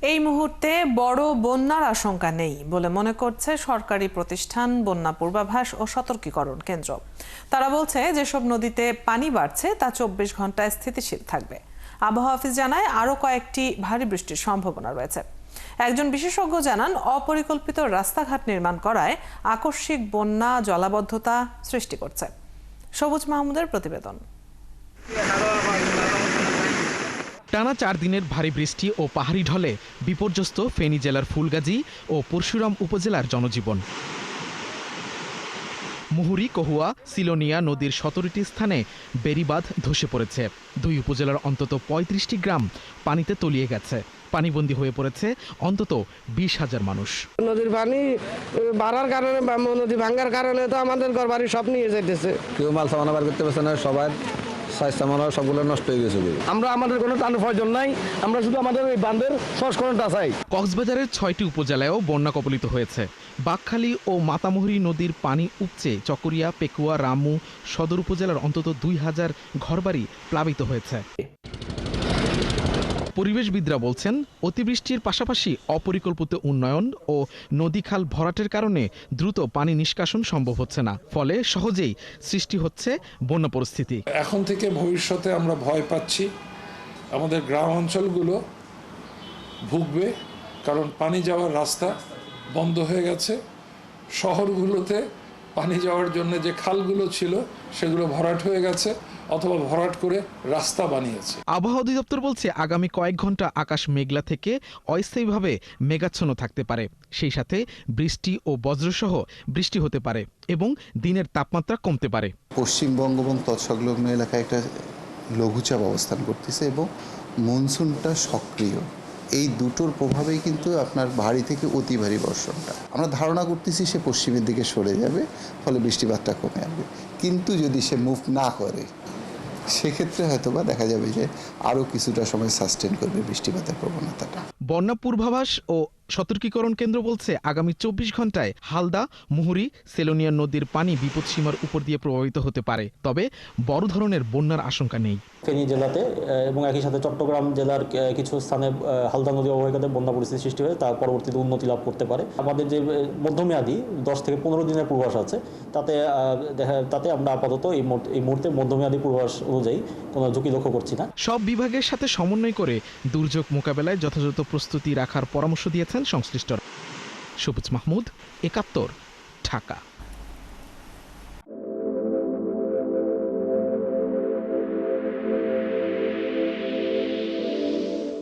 এই মুহূর্তে বড় বন্যার আশঙ্কা নেই বলে মনে করছে সরকারি প্রতিষ্ঠান বন্যা পূর্বাভাস ও সতর্কীকরণ কেন্দ্র। তারা বলছে যেসব নদীতে পানি বাড়ছে তা 24 ঘন্টায় স্থিতিশীল থাকবে। আবহাওয়া অফিস জানায় আরও কয়েকটি ভারী বৃষ্টির সম্ভাবনা রয়েছে। একজন বিশেষজ্ঞ জানান, অপরিকল্পিত রাস্তাঘাট নির্মাণ করায় আকস্মিক বন্যা জলাবদ্ধতা সৃষ্টি করছে। সবুজ মাহমুদের প্রতিবেদন। টানা 4 দিনের ভারী বৃষ্টি ও পাহাড়ি ঢলে বিপর্যস্ত ফেনী জেলার ফুলগাজী ও পরশুরাম উপজেলার জনজীবন। মুহুরী, কহুয়া, সিলোনিয়া নদীর 17টি স্থানে বেড়িবাঁধ ধসে পড়েছে। 2 উপজেলার অন্তত 35টি গ্রাম পানিতে তলিয়ে গেছে। পানিবন্দী হয়ে পড়েছে অন্তত 20,000 মানুষ। নদীর পানি বাড়ার কারণে বা নদী ভাঙার কারণে তো আমাদের ঘর বাড়ি সব নিয়ে যাইতেছে। কেউ মাল সামানা বার করতে পারছে না, সবার সবগুলো নষ্ট হয়ে গেছে। আমাদের কোনো টান প্রয়োজন নাই, আমরা শুধু আমাদের এই বাঁধের সংস্করণটা চাই। কক্সবাজারের 6টি উপজেলায়ও বন্যা কবলিত হয়েছে। বাঁকখালী ও মাতামুহুরী নদীর পানি উপচে চকরিয়া, পেকুয়া, রামু সদর উপজেলার অন্তত 2,000 ঘরবাড়ি প্লাবিত হয়েছে। পরিবেশবিদরা বলছেন, অতিবৃষ্টির পাশাপাশি অপরিকল্পিত উন্নয়ন ও নদী খাল ভরাটের কারণে দ্রুত পানি নিষ্কাশন সম্ভব হচ্ছে না। ফলে সহজেই সৃষ্টি হচ্ছে বন্যা পরিস্থিতি। এখন থেকে ভবিষ্যতে আমরা ভয় পাচ্ছি আমাদের গ্রাম অঞ্চলগুলো ভুগবে, কারণ পানি যাওয়ার রাস্তা বন্ধ হয়ে গেছে। শহরগুলোতে পানি যাওয়ার জন্য যে খালগুলো ছিল সেগুলো ভরাট হয়ে গেছে অথবা ভরাট করে রাস্তা বানিয়েছে। আবহাওয়া অধিদপ্তর বলছে, আগামী কয়েক ঘন্টা আকাশ মেঘলা থেকে অস্থায়ীভাবে মেঘাচ্ছন্ন থাকতে পারে। সেই সাথে বৃষ্টি ও বজ্রসহ বৃষ্টি হতে পারে এবং দিনের তাপমাত্রা কমতে পারে। পশ্চিমবঙ্গ এবং তৎসংলগ্ন এলাকায় একটা লঘুচাপ অবস্থান করতেছে এবং মনসুনটা সক্রিয়। এই দুটোর প্রভাবেই কিন্তু আপনার ভারী থেকে অতি ভারী বর্ষণটা আমরা ধারণা করতেছি সে পশ্চিমের দিকে সরে যাবে, ফলে বৃষ্টিপাতটা কমে আসবে। কিন্তু যদি সে মুভ না করে সেক্ষেত্রে হয়তোবা দেখা যাবে যে আরও কিছুটা সময় সাস্টেন করবে বৃষ্টিপাতের প্রবণতাটা। বন্যা পূর্বাভাস ও সতর্কীকরণ কেন্দ্র বলছে, আগামী 24 ঘন্টায় হালদা, মুহুরী, সেলোনিয়া নদীর পানি বিপদসীমার উপর দিয়ে প্রবাহিত হতে পারে। তবে বড় ধরনের বন্যার আশঙ্কা নেই। ফেনী জেলাতে এবং একই সাথে চট্টগ্রাম জেলার কিছু স্থানে হালদা নদী অববাহিকাতে বন্যা পরিস্থিতি সৃষ্টি হয়ে তার পরবর্তীতে উন্নতি লাভ করতে পারে। আমাদের যে মধ্যমেয়াদী 10 থেকে 15 দিনের পূর্বাভাস আছে তাতে আমরা আপাতত এই মুহূর্তে মধ্যমেয়াদী পূর্বাভাস অনুযায়ী কোনো ঝুঁকি লক্ষ্য করছি না। সব বিভাগের সাথে সমন্বয় করে দুর্যোগ মোকাবেলায় যথাযথ প্রস্তুতি রাখার পরামর্শ দিয়েছেন সংশ্লিষ্টরা। সবুজ মাহমুদ, 71, ঢাকা।